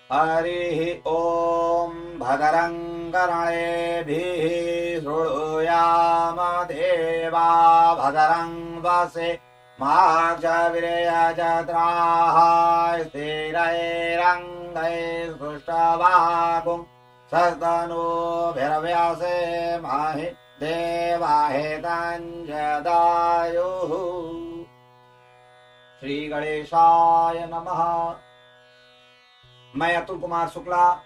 हरि ओम भद्रं कर्णेभिः शृणुयाम देवा भद्रं वसे माक्षवीर्यजत्राः स्थिरैरङ्गैः सस्तनूभिर्व्यसेमहि देवाहेतञ्जदायुः। श्री गणेशाय नमः। मैं अतुल कुमार शुक्ला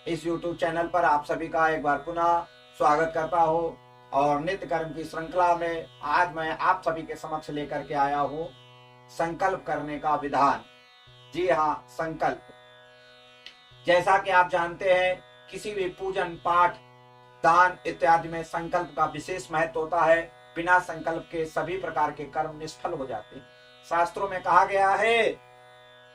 इस YouTube चैनल पर आप सभी का एक बार पुनः स्वागत करता हूँ और नित्य कर्म की श्रृंखला में आज मैं आप सभी के समक्ष लेकर के आया हूँ संकल्प करने का विधान। जी हाँ, संकल्प। जैसा कि आप जानते हैं, किसी भी पूजन पाठ दान इत्यादि में संकल्प का विशेष महत्व होता है। बिना संकल्प के सभी प्रकार के कर्म निष्फल हो जाते हैं। शास्त्रों में कहा गया है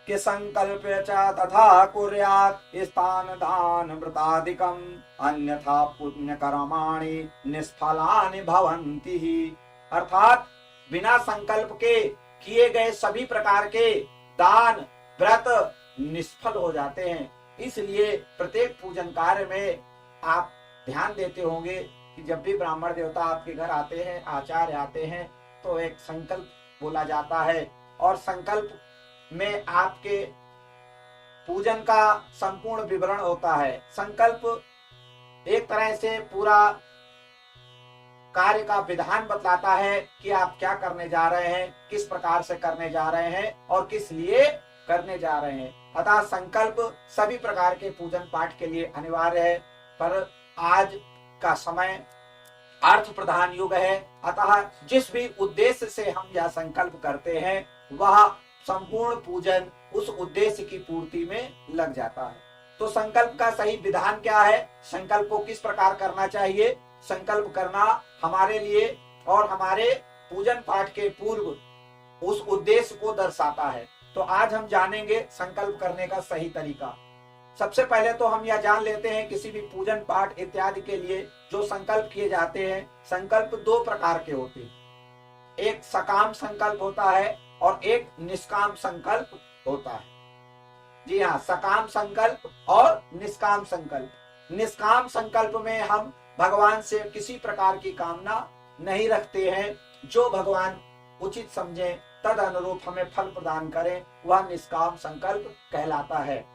कि संकल्प च तथा कुर्यात् स्थान दान व्रतादिकम अन्यथा पुण्य कर्माणि निष्फलानि भवन्ति। अर्थात बिना संकल्प के किए गए सभी प्रकार के दान व्रत निष्फल हो जाते हैं। इसलिए प्रत्येक पूजन कार्य में आप ध्यान देते होंगे कि जब भी ब्राह्मण देवता आपके घर आते हैं, आचार्य आते हैं, तो एक संकल्प बोला जाता है और संकल्प में आपके पूजन का संपूर्ण विवरण होता है। संकल्प एक तरह से पूरा कार्य का विधान बतलाता है कि आप क्या करने जा रहे हैं, किस प्रकार से करने जा रहे हैं और किस लिए करने जा रहे हैं। अतः संकल्प सभी प्रकार के पूजन पाठ के लिए अनिवार्य है। पर आज का समय अर्थ प्रधान युग है, अतः जिस भी उद्देश्य से हम यह संकल्प करते हैं वह संपूर्ण पूजन उस उद्देश्य की पूर्ति में लग जाता है। तो संकल्प का सही विधान क्या है, संकल्प को किस प्रकार करना चाहिए, संकल्प करना हमारे लिए और हमारे पूजन पाठ के पूर्व उस उद्देश्य को दर्शाता है। तो आज हम जानेंगे संकल्प करने का सही तरीका। सबसे पहले तो हम यह जान लेते हैं किसी भी पूजन पाठ इत्यादि के लिए जो संकल्प किए जाते हैं, संकल्प दो प्रकार के होते हैं। एक सकाम संकल्प होता है और एक निष्काम संकल्प होता है। जी हाँ, सकाम संकल्प और निष्काम संकल्प। निष्काम संकल्प में हम भगवान से किसी प्रकार की कामना नहीं रखते हैं। जो भगवान उचित समझे तद अनुरूप हमें फल प्रदान करें, वह निष्काम संकल्प कहलाता है।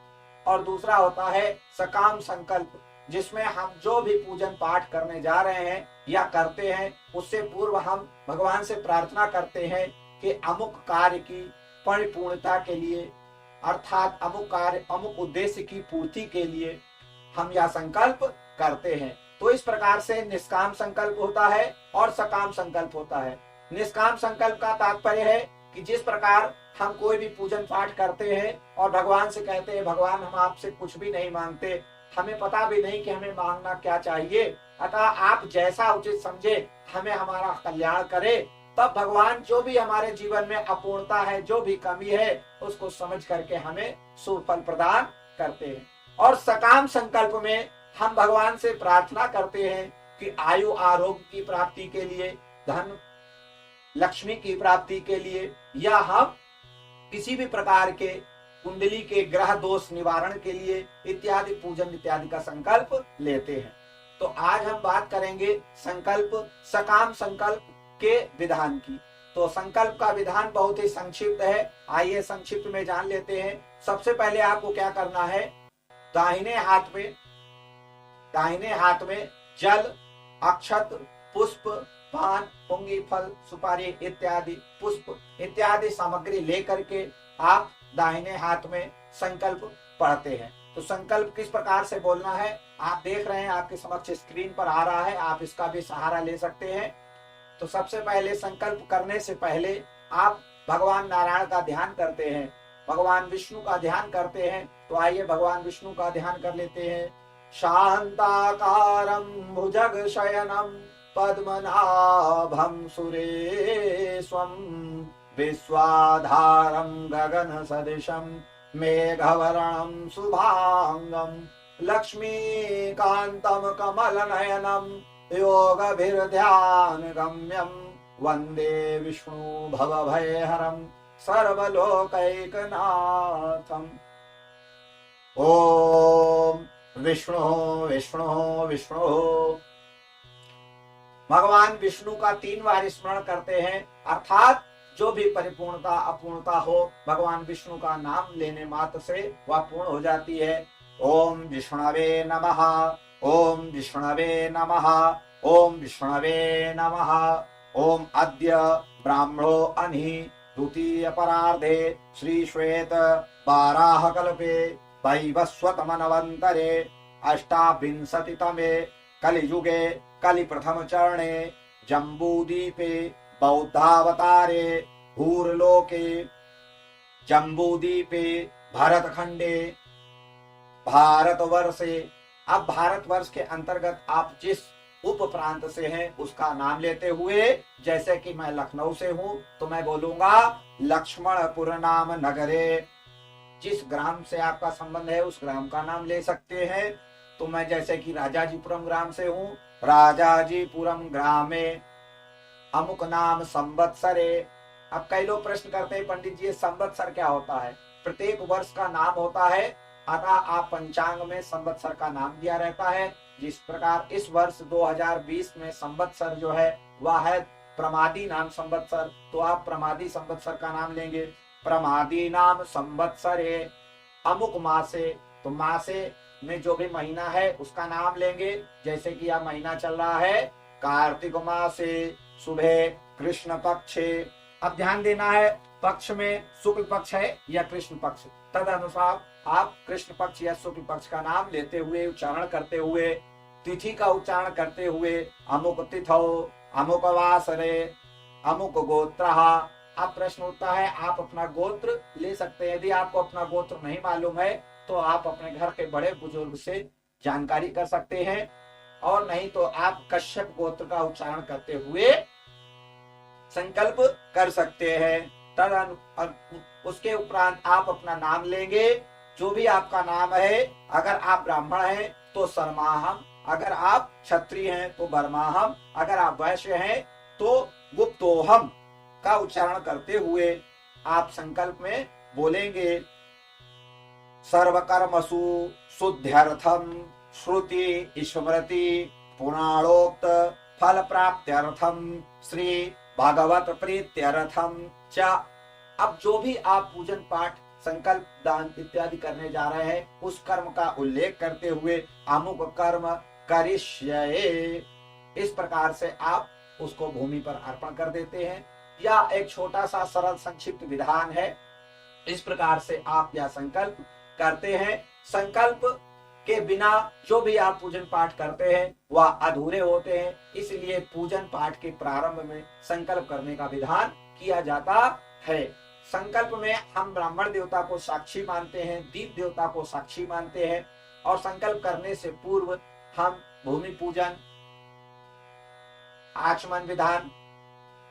और दूसरा होता है सकाम संकल्प, जिसमें हम जो भी पूजन पाठ करने जा रहे हैं या करते हैं उससे पूर्व हम भगवान से प्रार्थना करते हैं कि अमुक कार्य की परिपूर्णता के लिए, अर्थात अमुक कार्य अमुक उद्देश्य की पूर्ति के लिए हम यह संकल्प करते हैं। तो इस प्रकार से निष्काम संकल्प होता है और सकाम संकल्प होता है। निष्काम संकल्प का तात्पर्य है कि जिस प्रकार हम कोई भी पूजन पाठ करते हैं और भगवान से कहते हैं भगवान हम आपसे कुछ भी नहीं मांगते, हमें पता भी नहीं कि हमें मांगना क्या चाहिए, अतः आप जैसा उचित समझे हमें हमारा कल्याण करे। तब भगवान जो भी हमारे जीवन में अपूर्णता है, जो भी कमी है, उसको समझ करके हमें सुफल प्रदान करते हैं। और सकाम संकल्प में हम भगवान से प्रार्थना करते हैं कि आयु आरोग्य की प्राप्ति के लिए, धन लक्ष्मी की प्राप्ति के लिए, या हम किसी भी प्रकार के कुंडली के ग्रह दोष निवारण के लिए इत्यादि पूजन इत्यादि का संकल्प लेते हैं। तो आज हम बात करेंगे संकल्प सकाम संकल्प के विधान की। तो संकल्प का विधान बहुत ही संक्षिप्त है, आइए संक्षिप्त में जान लेते हैं। सबसे पहले आपको क्या करना है, दाहिने हाथ में जल, अक्षत, पुष्प, पान, पुंगी फल, सुपारी इत्यादि पुष्प इत्यादि सामग्री लेकर के आप दाहिने हाथ में संकल्प पढ़ते हैं। तो संकल्प किस प्रकार से बोलना है आप देख रहे हैं, आपके समक्ष स्क्रीन पर आ रहा है, आप इसका भी सहारा ले सकते हैं। तो सबसे पहले संकल्प करने से पहले आप भगवान नारायण का ध्यान करते हैं, भगवान विष्णु का ध्यान करते हैं। तो आइए भगवान विष्णु का ध्यान कर लेते हैं। शांताकारं भुजगशयनं पद्मनाभं सुरेशं विश्वाधारं गगनसदृशं मेघवर्णं शुभांगं लक्ष्मीकान्तं कमलनयनं योगभिर्ध्यानगम्यं वन्दे विष्णु भवभयहरं सर्वलोकैकनाथम्। ओम विष्णु विष्णु विष्णु। भगवान विष्णु का 3 बार स्मरण करते हैं, अर्थात जो भी परिपूर्णता अपूर्णता हो भगवान विष्णु का नाम लेने मात्र से वह पूर्ण हो जाती है। ओम विष्णवे नमः, ओम विष्णवे नमः, ओम विष्णवे नमः। ओम अद्य ब्राह्मणो अहि द्वितीय परार्धे श्री श्वेत वाराह कल्पे वैवस्वतमनवन्तरे अष्टाविंशतितमे कलियुगे कलि प्रथम चरणे जम्बूदीपे बौद्धावतारे भूर्लोके जम्बूदीपे भरतखंडे भारतवर्षे। अब भारतवर्ष के अंतर्गत आप जिस उप प्रांत से हैं उसका नाम लेते हुए, जैसे कि मैं लखनऊ से हूं तो मैं बोलूंगा लक्ष्मणपुर नाम नगरे। जिस ग्राम से आपका संबंध है उस ग्राम का नाम ले सकते हैं। तो मैं जैसे कि राजाजीपुरम ग्राम से हूं, राजाजीपुरम ग्रामे अमुक नाम संवत्सरे। अब कई लोग प्रश्न करते हैं पंडित जी ये संवत्सर क्या होता है? प्रत्येक वर्ष का नाम होता है, अतः आप पंचांग में संवत्सर का नाम दिया रहता है। जिस प्रकार इस वर्ष 2020 में संवत्सर जो है वह है प्रमादी नाम संवत्सर, तो आप प्रमादी संवत्सर का नाम लेंगे। प्रमादी नाम संवत्सरे अमुक मासे, तो मासे में जो भी महीना है उसका नाम लेंगे। जैसे कि यह महीना चल रहा है कार्तिक मासे सुबह कृष्ण पक्षे। अब ध्यान देना है पक्ष में शुक्ल पक्ष है या कृष्ण पक्ष, तद अनुसार आप कृष्ण पक्ष या शुक्ल पक्ष का नाम लेते हुए उच्चारण करते हुए, तिथि का उच्चारण करते हुए अमुक तिथौ अमुक वासरे अमुक गोत्र। अब प्रश्न उठता है आप अपना गोत्र ले सकते हैं। यदि आपको अपना गोत्र नहीं मालूम है तो आप अपने घर के बड़े बुजुर्ग से जानकारी कर सकते हैं, और नहीं तो आप कश्यप गोत्र का उच्चारण करते हुए संकल्प कर सकते हैं। उसके उपरांत आप अपना नाम लेंगे, जो भी आपका नाम है। अगर आप ब्राह्मण हैं तो शर्माहम, अगर आप क्षत्रिय हैं तो वर्माहम, अगर आप वैश्य हैं तो गुप्तोहम का उच्चारण करते हुए आप संकल्प में बोलेंगे सर्वकर्मसु शुद्ध्यर्थम श्रुति स्मृति पुराणोक्त फल प्राप्त्यर्थम श्री भागवत प्रीत्यर्थम च। अब जो भी आप पूजन पाठ संकल्प दान इत्यादि करने जा रहे हैं उस कर्म का उल्लेख करते हुए अमुक कर्म करिष्ये, इस प्रकार से आप उसको भूमि पर अर्पण कर देते हैं। या एक छोटा सा सरल संक्षिप्त विधान है, इस प्रकार से आप यह संकल्प करते हैं। संकल्प के बिना जो भी आप पूजन पाठ करते हैं वह अधूरे होते हैं, इसलिए पूजन पाठ के प्रारंभ में संकल्प करने का विधान किया जाता है। संकल्प में हम ब्राह्मण देवता को साक्षी मानते हैं, दीप देवता को साक्षी मानते हैं, और संकल्प करने से पूर्व हम भूमि पूजन, आचमन विधान,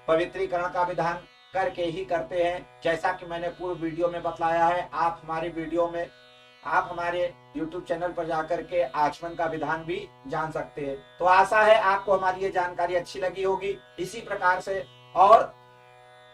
पवित्रीकरण का विधान करके ही करते हैं। जैसा कि मैंने पूर्व वीडियो में बतलाया है, आप हमारे YouTube चैनल पर जाकर के आचमन का विधान भी जान सकते हैं। तो आशा है आपको हमारी ये जानकारी अच्छी लगी होगी। इसी प्रकार से और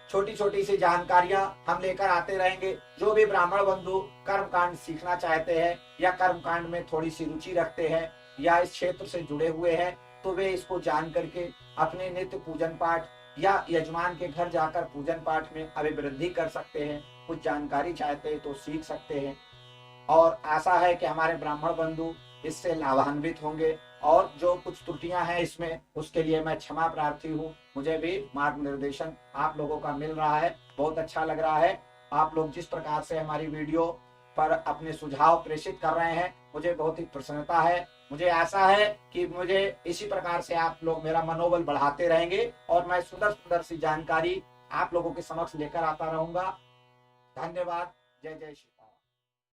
छोटी छोटी सी जानकारियां हम लेकर आते रहेंगे। जो भी ब्राह्मण बंधु कर्मकांड सीखना चाहते हैं या कर्मकांड में थोड़ी सी रुचि रखते हैं या इस क्षेत्र से जुड़े हुए हैं, तो वे इसको जान करके अपने नित्य पूजन पाठ या यजमान के घर जाकर पूजन पाठ में अभिवृद्धि कर सकते हैं। कुछ जानकारी चाहते हैं तो सीख सकते हैं, और आशा है कि हमारे ब्राह्मण बंधु इससे लाभान्वित होंगे। और जो कुछ त्रुटियां हैं इसमें, उसके लिए मैं क्षमा प्रार्थी हूँ। मुझे भी मार्गनिर्देशन आप लोगों का मिल रहा है, बहुत अच्छा लग रहा है। आप लोग जिस प्रकार से हमारी वीडियो पर अपने सुझाव प्रेषित कर रहे हैं, मुझे बहुत ही प्रसन्नता है। मुझे आशा है कि मुझे इसी प्रकार से आप लोग मेरा मनोबल बढ़ाते रहेंगे और मैं सुंदर सुंदर सी जानकारी आप लोगों के समक्ष लेकर आता रहूंगा। धन्यवाद। जय जय श्री।